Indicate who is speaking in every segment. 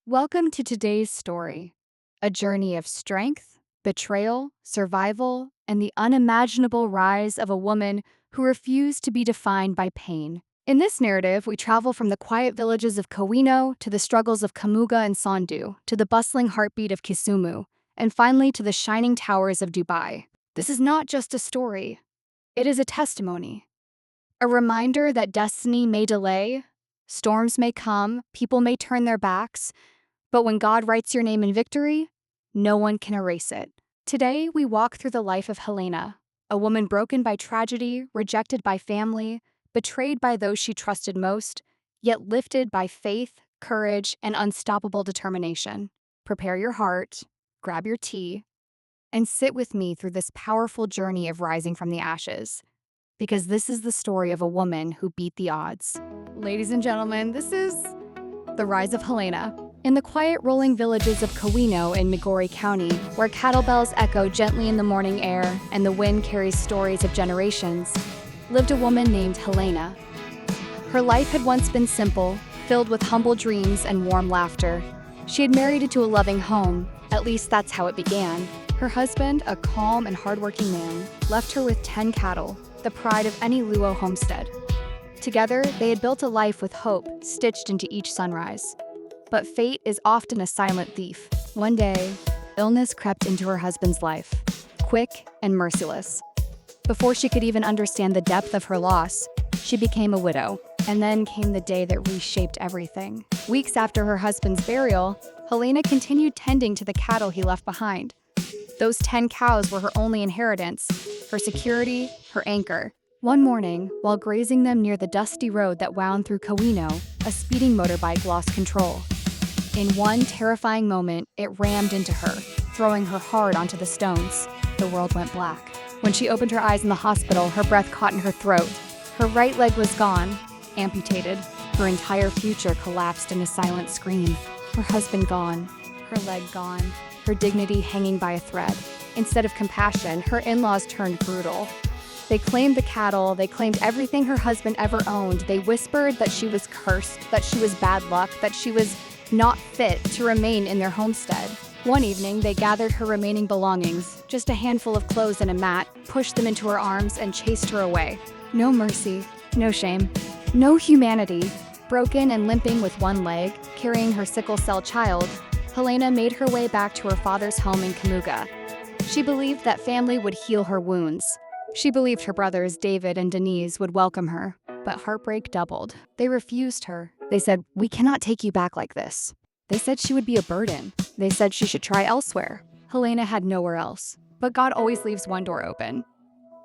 Speaker 1: Welcome to today's story, a journey of strength, betrayal, survival, and the unimaginable rise of a woman who refused to be defined by pain. In this narrative, we travel from the quiet villages of Kowino to the struggles of Kamuga and Sondu, to the bustling heartbeat of Kisumu, and finally to the shining towers of Dubai. This is not just a story, it is a testimony. A reminder that destiny may delay, storms may come, people may turn their backs, but when God writes your name in victory, no one can erase it. Today, we walk through the life of Hellena, a woman broken by tragedy, rejected by family, betrayed by those she trusted most, yet lifted by faith, courage, and unstoppable determination. Prepare your heart, grab your tea, and sit with me through this powerful journey of rising from the ashes, because this is the story of a woman who beat the odds. Ladies and gentlemen, this is the rise of Hellena. In the quiet rolling villages of Kowino in Migori County, where cattle bells echo gently in the morning air and the wind carries stories of generations, lived a woman named Hellena. Her life had once been simple, filled with humble dreams and warm laughter. She had married into a loving home, at least that's how it began. Her husband, a calm and hardworking man, left her with 10 cattle, the pride of any Luo homestead. Together, they had built a life with hope stitched into each sunrise. But fate is often a silent thief. One day, illness crept into her husband's life, quick and merciless. Before she could even understand the depth of her loss, she became a widow. And then came the day that reshaped everything. Weeks after her husband's burial, Hellena continued tending to the cattle he left behind. Those 10 cows were her only inheritance, her security, her anchor. One morning, while grazing them near the dusty road that wound through Kowino, a speeding motorbike lost control. In one terrifying moment, it rammed into her, throwing her hard onto the stones. The world went black. When she opened her eyes in the hospital, her breath caught in her throat. Her right leg was gone, amputated. Her entire future collapsed in a silent scream. Her husband gone, her leg gone, her dignity hanging by a thread. Instead of compassion, her in-laws turned brutal. They claimed the cattle, they claimed everything her husband ever owned. They whispered that she was cursed, that she was bad luck, that she was not fit to remain in their homestead. One evening, they gathered her remaining belongings, just a handful of clothes and a mat, pushed them into her arms, and chased her away. No mercy, no shame, no humanity. Broken and limping with one leg, carrying her sickle cell child, Hellena made her way back to her father's home in Kamuga. She believed that family would heal her wounds. She believed her brothers, David and Denise, would welcome her, but heartbreak doubled. They refused her. They said, "We cannot take you back like this." They said she would be a burden. They said she should try elsewhere. Hellena had nowhere else, but God always leaves one door open.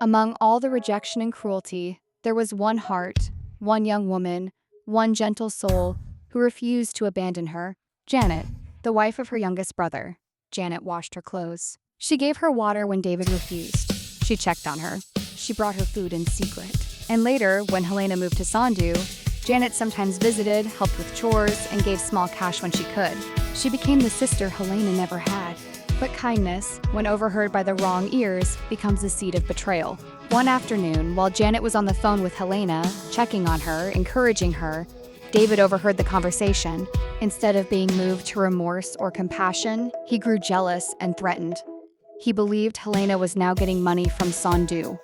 Speaker 1: Among all the rejection and cruelty, there was one heart, one young woman, one gentle soul who refused to abandon her. Janet, the wife of her youngest brother. Janet washed her clothes. She gave her water when David refused. She checked on her. She brought her food in secret. And later, when Hellena moved to Sondu, Janet sometimes visited, helped with chores, and gave small cash when she could. She became the sister Hellena never had. But kindness, when overheard by the wrong ears, becomes the seed of betrayal. One afternoon, while Janet was on the phone with Hellena, checking on her, encouraging her, David overheard the conversation. Instead of being moved to remorse or compassion, he grew jealous and threatened. He believed Hellena was now getting money from Sondu.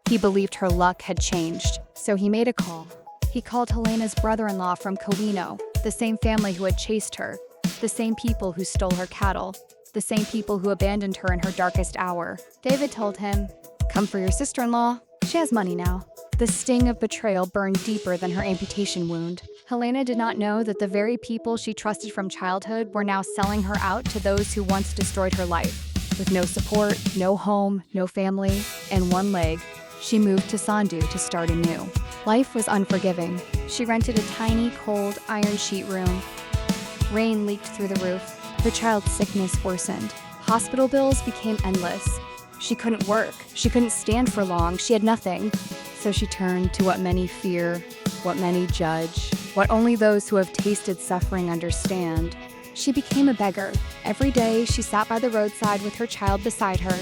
Speaker 1: He believed her luck had changed, so he made a call. He called Helena's brother-in-law from Kowino, the same family who had chased her, the same people who stole her cattle, the same people who abandoned her in her darkest hour. David told him, "Come for your sister-in-law. She has money now." The sting of betrayal burned deeper than her amputation wound. Hellena did not know that the very people she trusted from childhood were now selling her out to those who once destroyed her life. With no support, no home, no family, and one leg, she moved to Sondu to start anew. Life was unforgiving. She rented a tiny, cold, iron sheet room. Rain leaked through the roof. Her child's sickness worsened. Hospital bills became endless. She couldn't work. She couldn't stand for long. She had nothing. So she turned to what many fear, what many judge, what only those who have tasted suffering understand. She became a beggar. Every day, she sat by the roadside with her child beside her.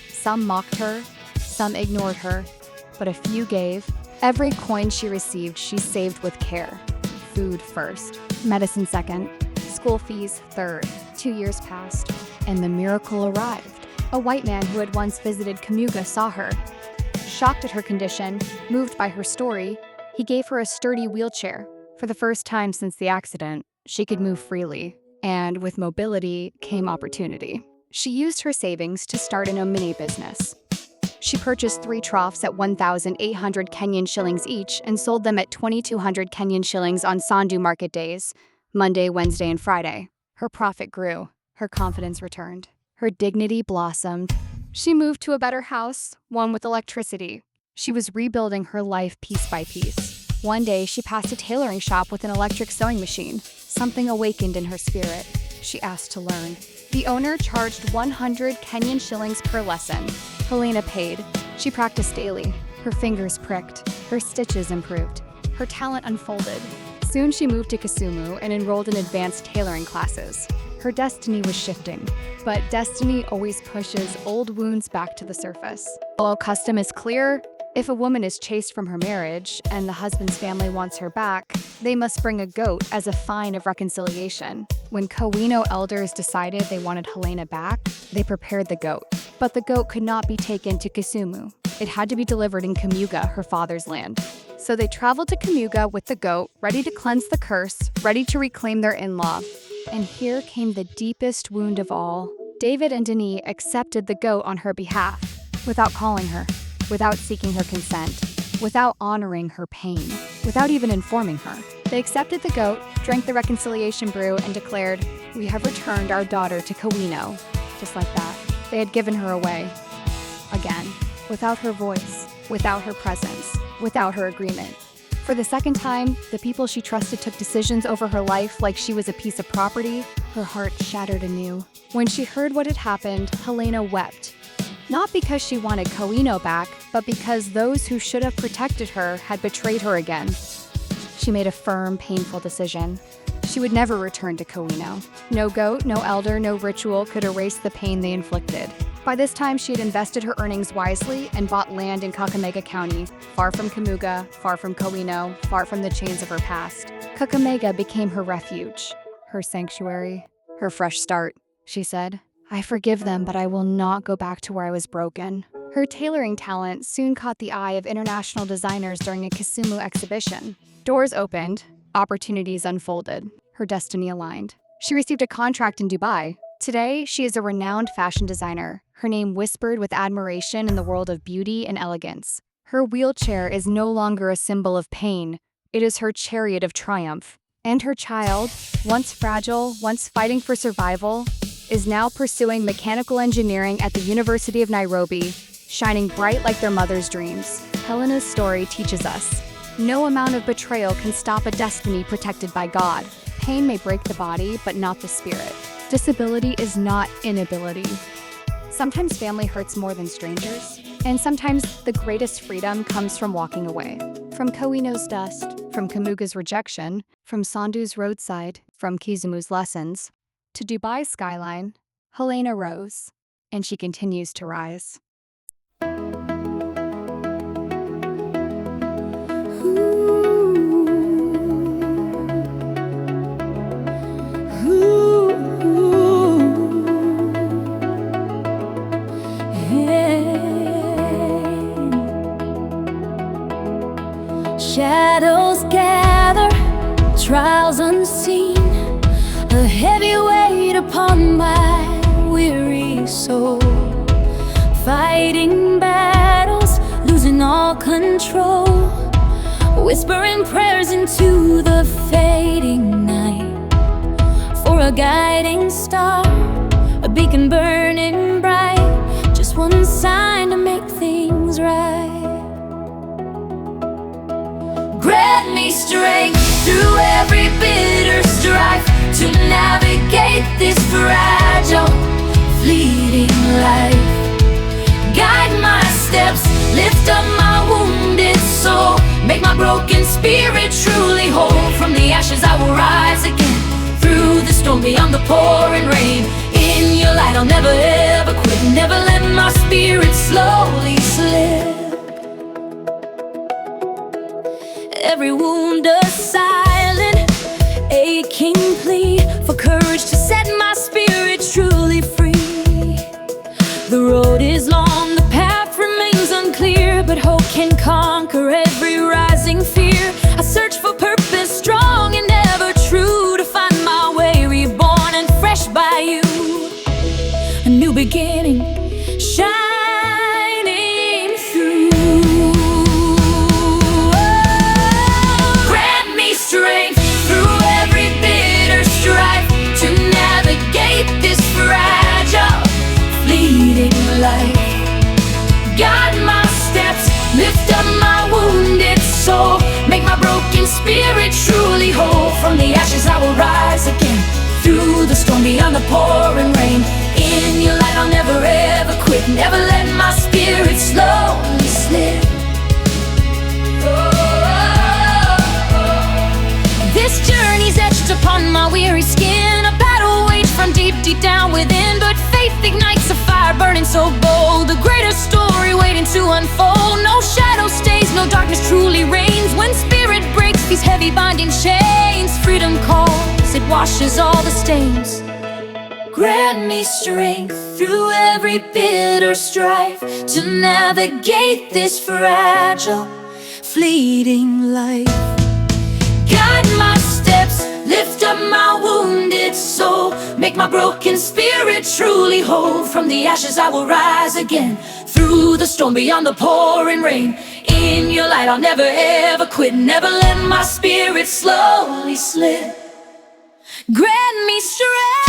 Speaker 1: Some mocked her, some ignored her, but a few gave. Every coin she received, she saved with care. Food first, medicine second, school fees. Third, 2 years passed, and the miracle arrived. A white man who had once visited Kamuga saw her. Shocked at her condition, moved by her story, he gave her a sturdy wheelchair. For the first time since the accident, she could move freely, and with mobility came opportunity. She used her savings to start an mini business. She purchased 3 troughs at 1,800 Kenyan shillings each and sold them at 2,200 Kenyan shillings on Sondu market days, Monday, Wednesday, and Friday. Her profit grew. Her confidence returned. Her dignity blossomed. She moved to a better house, one with electricity. She was rebuilding her life piece by piece. One day, she passed a tailoring shop with an electric sewing machine. Something awakened in her spirit. She asked to learn. The owner charged 100 Kenyan shillings per lesson. Hellena paid. She practiced daily. Her fingers pricked. Her stitches improved. Her talent unfolded. Soon she moved to Kisumu and enrolled in advanced tailoring classes. Her destiny was shifting, but destiny always pushes old wounds back to the surface. Although custom is clear, if a woman is chased from her marriage and the husband's family wants her back, they must bring a goat as a fine of reconciliation. When Kowino elders decided they wanted Hellena back, they prepared the goat. But the goat could not be taken to Kisumu. It had to be delivered in Kamuga, her father's land. So they traveled to Kamuga with the goat, ready to cleanse the curse, ready to reclaim their in-law. And here came the deepest wound of all. David and Denis accepted the goat on her behalf, without calling her, without seeking her consent, without honoring her pain, without even informing her. They accepted the goat, drank the reconciliation brew, and declared, "We have returned our daughter to Kowino." Just like that, they had given her away. Again, without her voice, without her presence, without her agreement. For the second time, the people she trusted took decisions over her life like she was a piece of property. Her heart shattered anew. When she heard what had happened, Hellena wept. Not because she wanted Kowino back, but because those who should have protected her had betrayed her again. She made a firm, painful decision. She would never return to Kowino. No goat, no elder, no ritual could erase the pain they inflicted. By this time, she had invested her earnings wisely and bought land in Kakamega County, far from Kamuga, far from Kowino, far from the chains of her past. Kakamega became her refuge, her sanctuary, her fresh start. She said, "I forgive them, but I will not go back to where I was broken." Her tailoring talent soon caught the eye of international designers during a Kisumu exhibition. Doors opened, opportunities unfolded, her destiny aligned. She received a contract in Dubai. Today, she is a renowned fashion designer, her name whispered with admiration in the world of beauty and elegance. Her wheelchair is no longer a symbol of pain, it is her chariot of triumph. And her child, once fragile, once fighting for survival, is now pursuing mechanical engineering at the University of Nairobi, shining bright like their mother's dreams. Helena's story teaches us, no amount of betrayal can stop a destiny protected by God. Pain may break the body, but not the spirit. Disability is not inability. Sometimes family hurts more than strangers, and sometimes the greatest freedom comes from walking away. From Kowino's dust, from Kamuga's rejection, from Sondu's roadside, from Kisumu's lessons, to Dubai's skyline, Hellena rose, and she continues to rise.
Speaker 2: Shadows gather, trials unseen, a heavy weight upon my weary soul. Fighting battles, losing all control, whispering prayers into the fading night, for a guiding star, a beacon burning bright, just one sign to make things right. Grant me strength through every bitter strife, to navigate this fragile, fleeting life. Guide my steps, lift up my wounded soul, make my broken spirit truly whole. From the ashes I will rise again, through the storm, beyond the pouring rain. In your light I'll never ever quit, never let my spirit slowly slip. Every wound a silent, aching plea for courage to set my spirit truly free. The road is long, the path remains unclear, but hope can conquer every rising fear. I search for purpose, strong and ever true, to find my way, reborn and fresh by you. A new beginning, shining through. Grant me strength through every bitter strife, to navigate this fragile, fleeting life. Guide my steps, lift up my wounded soul, make my broken spirit truly whole. From the ashes I will rise again, through the storm, beyond the pouring rain. In your light I'll never ever quit, never let my spirit slowly slip. This journey's etched upon my weary skin, a battle waged from deep, deep down within. But faith ignites a fire burning so bold, a greater story waiting to unfold. No shadow stays, no darkness truly reigns. When spirit breaks these heavy binding chains, freedom calls, it washes all the stains. Grant me strength through every bitter strife, to navigate this fragile, fleeting life. Guide my steps, lift up my wounded soul, make my broken spirit truly whole. From the ashes I will rise again, through the storm, beyond the pouring rain. In your light I'll never ever quit, never let my spirit slowly slip. Grant me strength.